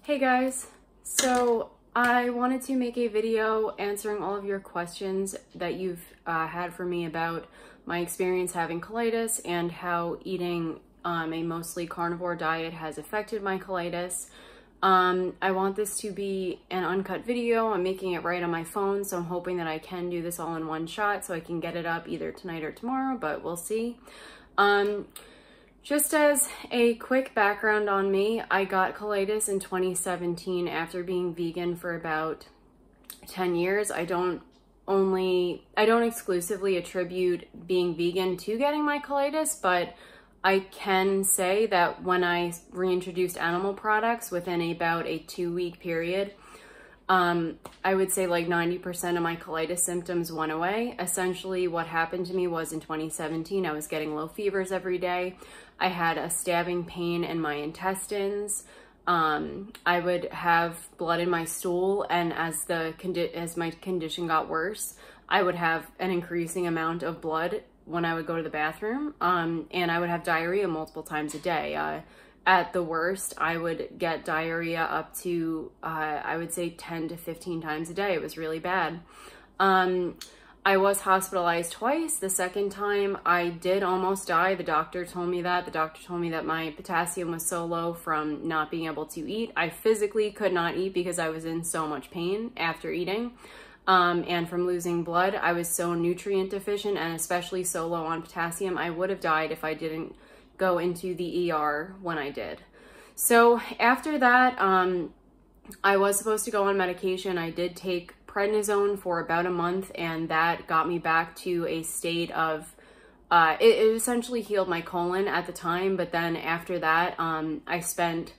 Hey guys, so I wanted to make a video answering all of your questions that you've had for me about my experience having colitis and how eating a mostly carnivore diet has affected my colitis. I want this to be an uncut video. I'm making it right on my phone, so I'm hoping that I can do this all in one shot so I can get it up either tonight or tomorrow, but we'll see. Just as a quick background on me, I got colitis in 2017 after being vegan for about 10 years. I don't exclusively attribute being vegan to getting my colitis, but I can say that when I reintroduced animal products within about a 2-week period, I would say like 90% of my colitis symptoms went away. Essentially what happened to me was in 2017, I was getting low fevers every day. I had a stabbing pain in my intestines. I would have blood in my stool, and as my condition got worse, I would have an increasing amount of blood when I would go to the bathroom, and I would have diarrhea multiple times a day. At the worst, I would get diarrhea up to, I would say 10 to 15 times a day. It was really bad. I was hospitalized twice. The second time I did almost die. The doctor told me that. The doctor told me that my potassium was so low from not being able to eat. I physically could not eat because I was in so much pain after eating. And from losing blood, I was so nutrient deficient and especially so low on potassium, I would have died if I didn't go into the ER when I did. So after that, I was supposed to go on medication. I did take prednisone for about a month, and that got me back to a state of, it essentially healed my colon at the time, but then after that, I spent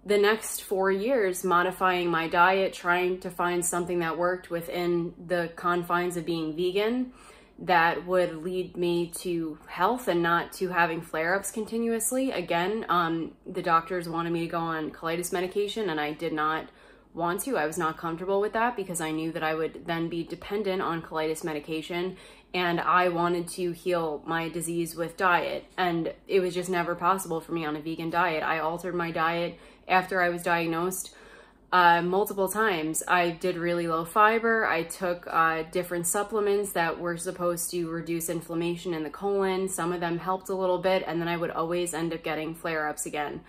the next 4 years modifying my diet, trying to find something that worked within the confines of being vegan that would lead me to health and not to having flare-ups continuously. Again, the doctors wanted me to go on colitis medication, and I did not want to. I was not comfortable with that because I knew that I would then be dependent on colitis medication, and I wanted to heal my disease with diet, and it was just never possible for me on a vegan diet. I altered my diet after I was diagnosed multiple times. I did really low fiber. I took different supplements that were supposed to reduce inflammation in the colon. Some of them helped a little bit, and then I would always end up getting flare-ups again.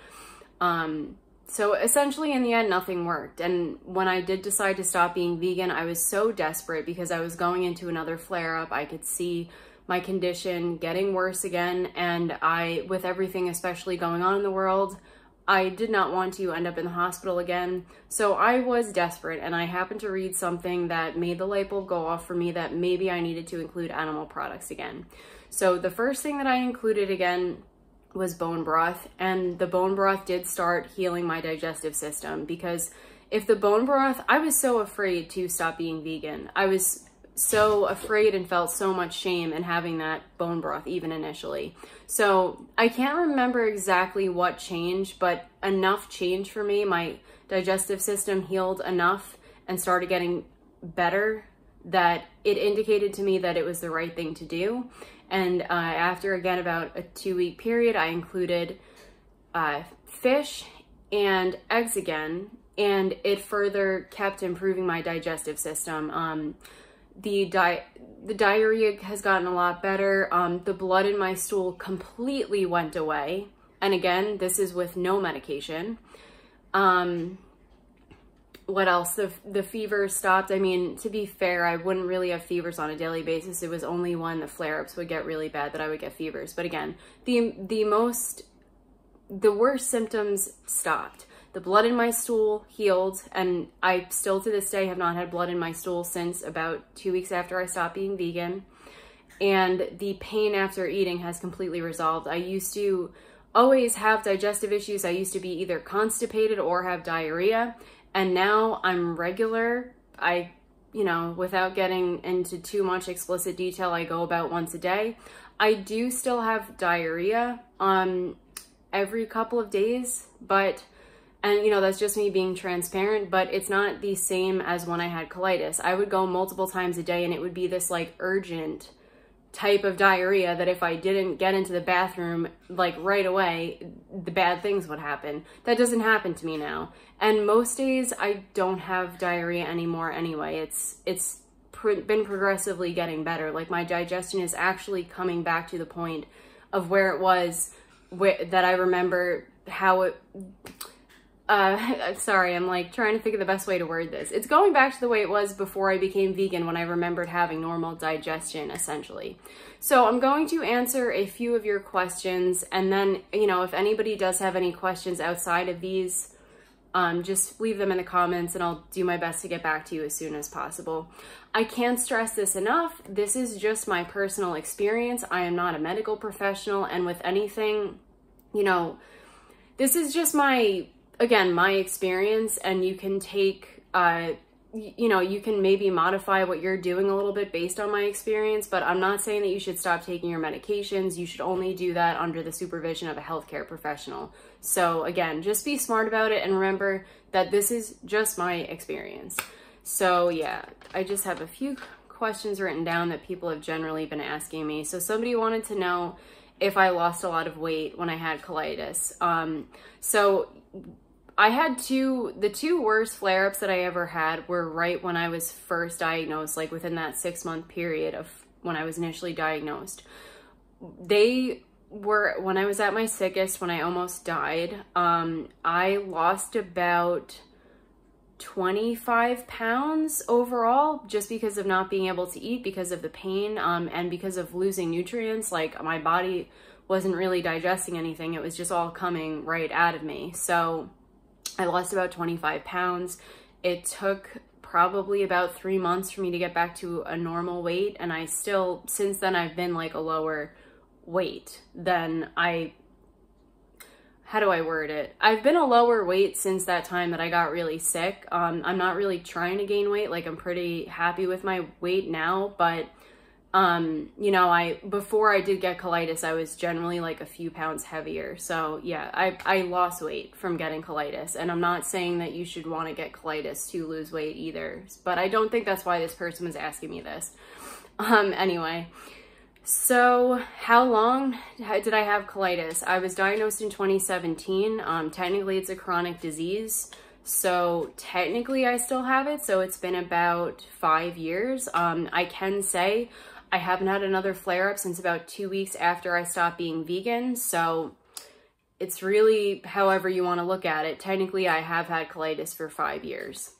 So essentially in the end, nothing worked. And when I did decide to stop being vegan, I was so desperate because I was going into another flare-up. I could see my condition getting worse again. And with everything especially going on in the world, I did not want to end up in the hospital again. So I was desperate, and I happened to read something that made the light bulb go off for me that maybe I needed to include animal products again. So the first thing that I included again was bone broth, and the bone broth did start healing my digestive system, because if the bone broth, I was so afraid to stop being vegan. I was so afraid and felt so much shame in having that bone broth even initially. So I can't remember exactly what changed, but enough changed for me. My digestive system healed enough and started getting better that it indicated to me that it was the right thing to do. And after, again, about a 2-week period, I included fish and eggs again, and it further kept improving my digestive system. The diarrhea has gotten a lot better. The blood in my stool completely went away. And again, this is with no medication. What else? The fever stopped. I mean, to be fair, I wouldn't really have fevers on a daily basis. It was only when the flare-ups would get really bad that I would get fevers. But again, the worst symptoms stopped. The blood in my stool healed, and I still to this day have not had blood in my stool since about 2 weeks after I stopped being vegan. And the pain after eating has completely resolved. I used to always have digestive issues. I used to be either constipated or have diarrhea. And now I'm regular. Without getting into too much explicit detail, I go about once a day. I do still have diarrhea every couple of days, and that's just me being transparent, but it's not the same as when I had colitis. I would go multiple times a day, and it would be this like urgent type of diarrhea that if I didn't get into the bathroom like right away, the bad things would happen. That doesn't happen to me now. And most days I don't have diarrhea anymore anyway. It's been progressively getting better. Like my digestion is actually coming back to the point of where it was, that I remember how it, sorry, I'm like trying to think of the best way to word this. It's going back to the way it was before I became vegan, when I remembered having normal digestion, essentially. So I'm going to answer a few of your questions, and then, you know, if anybody does have any questions outside of these, just leave them in the comments and I'll do my best to get back to you as soon as possible. I can't stress this enough. This is just my personal experience. I am not a medical professional, and with anything, you know, this is just my, again, my experience, and you can take, you know, you can maybe modify what you're doing a little bit based on my experience, but I'm not saying that you should stop taking your medications. You should only do that under the supervision of a healthcare professional. So again, just be smart about it and remember that this is just my experience. So yeah, I just have a few questions written down that people have generally been asking me. So somebody wanted to know if I lost a lot of weight when I had colitis. So I had the two worst flare-ups that I ever had were right when I was first diagnosed, like within that 6-month period of when I was initially diagnosed. They were when I was at my sickest, when I almost died. I lost about 25 pounds overall, just because of not being able to eat, because of the pain, and because of losing nutrients. Like my body wasn't really digesting anything. It was just all coming right out of me. So I lost about 25 pounds. It took probably about 3 months for me to get back to a normal weight. And I still, since then, I've been like a lower weight than how do I word it? I've been a lower weight since that time that I got really sick. I'm not really trying to gain weight. Like I'm pretty happy with my weight now, but you know, before I did get colitis, I was generally like a few pounds heavier. So yeah, I lost weight from getting colitis, and I'm not saying that you should want to get colitis to lose weight either, but I don't think that's why this person was asking me this. Anyway, so how long did I have colitis? I was diagnosed in 2017. Technically it's a chronic disease, so technically I still have it. So it's been about 5 years. I can say I haven't had another flare-up since about 2 weeks after I stopped being vegan. So it's really however you want to look at it. Technically, I have had colitis for 5 years.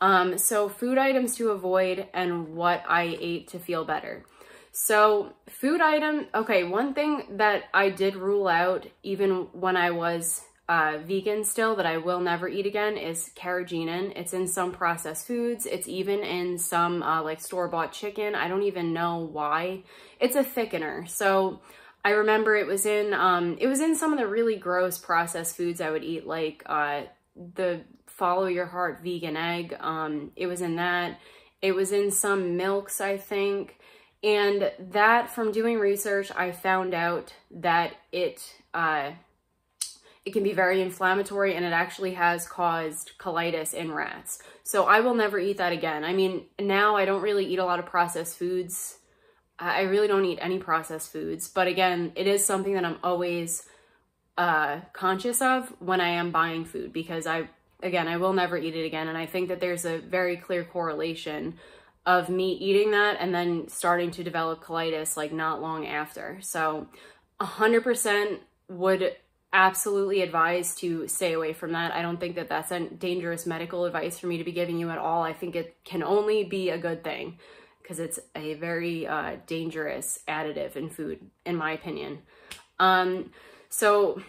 So food items to avoid and what I ate to feel better. So food item, okay, one thing that I did rule out even when I was vegan still, that I will never eat again, is carrageenan. It's in some processed foods. It's even in some like store-bought chicken. I don't even know why. It's a thickener. So I remember it was in some of the really gross processed foods I would eat, like the Follow Your Heart vegan egg. It was in that. It was in some milks, I think. And that, from doing research, I found out that it can be very inflammatory, and it actually has caused colitis in rats. So I will never eat that again. I mean, now I don't really eat a lot of processed foods. I really don't eat any processed foods. But again, it is something that I'm always conscious of when I am buying food, because I will never eat it again. And I think that there's a very clear correlation of me eating that and then starting to develop colitis like not long after. So 100% would absolutely advise to stay away from that. I don't think that that's a dangerous medical advice for me to be giving you at all. I think it can only be a good thing, because it's a very dangerous additive in food, in my opinion. So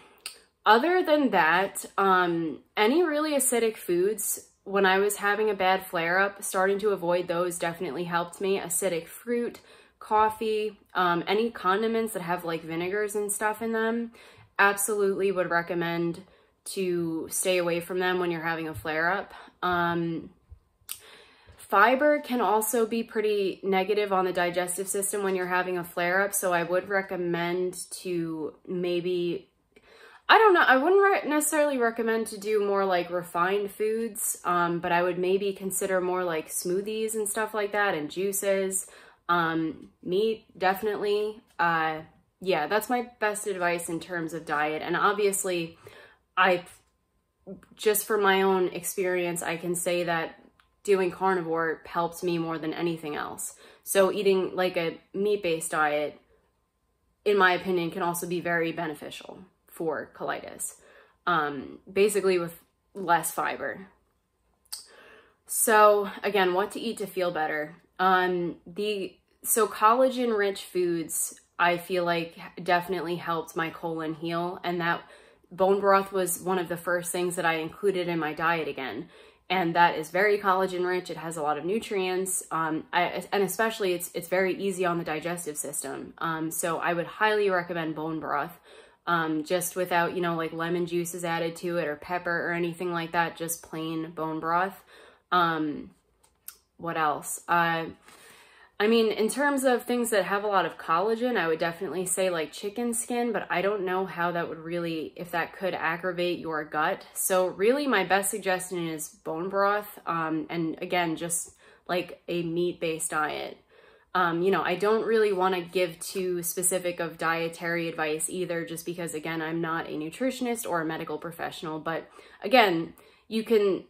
other than that, any really acidic foods, when I was having a bad flare-up, starting to avoid those definitely helped me. Acidic fruit, coffee, any condiments that have like vinegars and stuff in them, absolutely would recommend to stay away from them when you're having a flare-up. Fiber can also be pretty negative on the digestive system when you're having a flare-up, so I would recommend to maybe, I don't know, I wouldn't necessarily recommend to do more like refined foods, but I would maybe consider more like smoothies and stuff like that, and juices. Meat, definitely. Yeah, that's my best advice in terms of diet. And obviously, just from my own experience, I can say that doing carnivore helped me more than anything else. So eating like a meat-based diet, in my opinion, can also be very beneficial for colitis, basically with less fiber. So again, what to eat to feel better. So collagen-rich foods, I feel like definitely helped my colon heal, and that bone broth was one of the first things that I included in my diet again. And that is very collagen rich. It has a lot of nutrients, and especially it's very easy on the digestive system. So I would highly recommend bone broth, just without, you know, like lemon juices added to it or pepper or anything like that, just plain bone broth. What else? I mean, in terms of things that have a lot of collagen, I would definitely say like chicken skin, but I don't know how that would really, if that could aggravate your gut. So really my best suggestion is bone broth, and again, just like a meat-based diet. You know, I don't really want to give too specific of dietary advice either, just because again, I'm not a nutritionist or a medical professional, but again, you can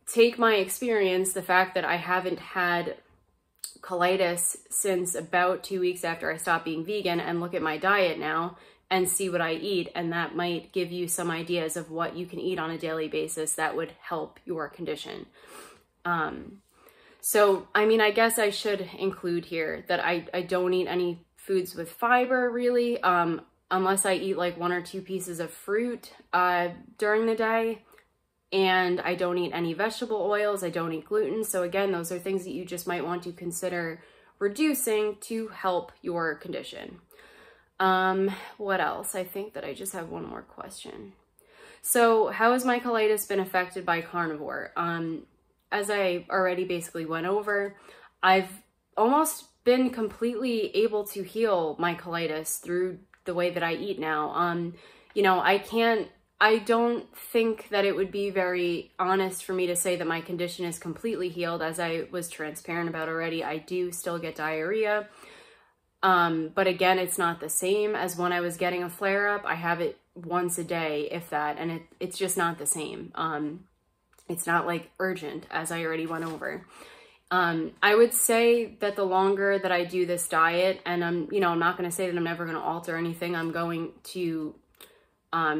take my experience, the fact that I haven't had colitis since about 2 weeks after I stopped being vegan, and look at my diet now and see what I eat, and that might give you some ideas of what you can eat on a daily basis that would help your condition. So, I mean, I guess I should include here that I don't eat any foods with fiber really, unless I eat like 1 or 2 pieces of fruit during the day. And I don't eat any vegetable oils. I don't eat gluten. So again, those are things that you just might want to consider reducing to help your condition. What else? I think that I just have one more question. So how has my colitis been affected by carnivore? As I already basically went over, I've almost been completely able to heal my colitis through the way that I eat now. You know, I don't think that it would be very honest for me to say that my condition is completely healed. As I was transparent about already, I do still get diarrhea. But again, it's not the same as when I was getting a flare-up. I have it once a day, if that, and it's just not the same. It's not like urgent, as I already went over. I would say that the longer that I do this diet, and I'm not going to say that I'm never going to alter anything. I'm going to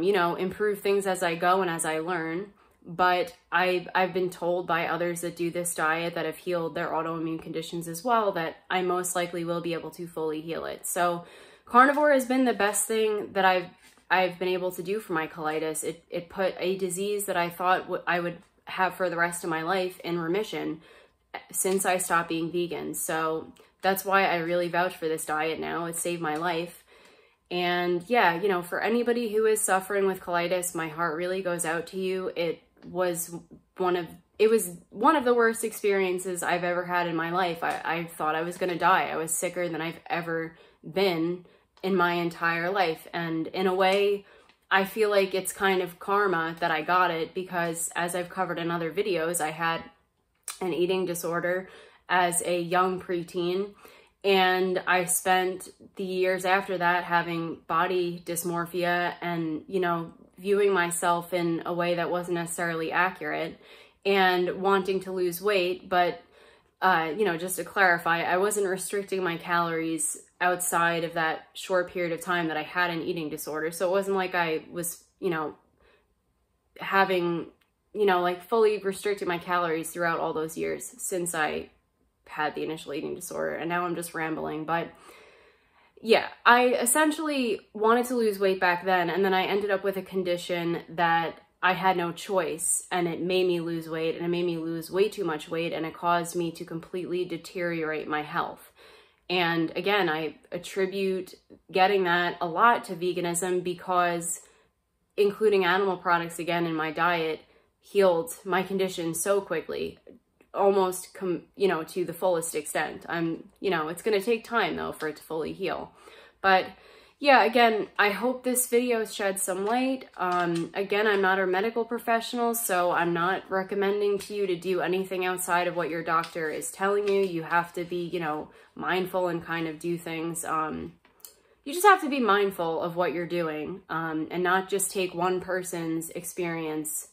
you know, improve things as I go and as I learn. But I've been told by others that do this diet that have healed their autoimmune conditions as well, that I most likely will be able to fully heal it. So carnivore has been the best thing that I've been able to do for my colitis. It put a disease that I thought I would have for the rest of my life in remission since I stopped being vegan. So that's why I really vouch for this diet now. It saved my life. And yeah, you know, for anybody who is suffering with colitis, my heart really goes out to you. It was one of the worst experiences I've ever had in my life. I thought I was going to die. I was sicker than I've ever been in my entire life. And in a way, I feel like it's kind of karma that I got it, because as I've covered in other videos, I had an eating disorder as a young preteen. And I spent the years after that having body dysmorphia and, you know, viewing myself in a way that wasn't necessarily accurate and wanting to lose weight. But, you know, just to clarify, I wasn't restricting my calories outside of that short period of time that I had an eating disorder. So it wasn't like I was, you know, having, you know, like fully restricted my calories throughout all those years since I had the initial eating disorder. And now I'm just rambling, but yeah, I essentially wanted to lose weight back then, and then I ended up with a condition that I had no choice, and it made me lose weight, and it made me lose way too much weight, and it caused me to completely deteriorate my health. And again, I attribute getting that a lot to veganism, because including animal products again in my diet healed my condition so quickly, almost, you know, to the fullest extent. You know, it's going to take time though for it to fully heal. But yeah, again, I hope this video sheds some light. Again, I'm not a medical professional, so I'm not recommending to you to do anything outside of what your doctor is telling you. You have to be, you know, mindful and kind of do things. You just have to be mindful of what you're doing, and not just take one person's experience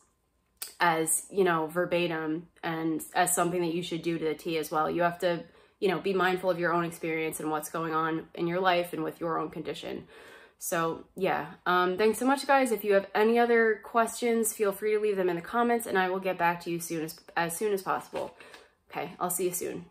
as, you know, verbatim and as something that you should do to the T as well. You have to, you know, be mindful of your own experience and what's going on in your life and with your own condition. So yeah, thanks so much, guys. If you have any other questions, feel free to leave them in the comments and I will get back to you as soon as possible. Okay, I'll see you soon.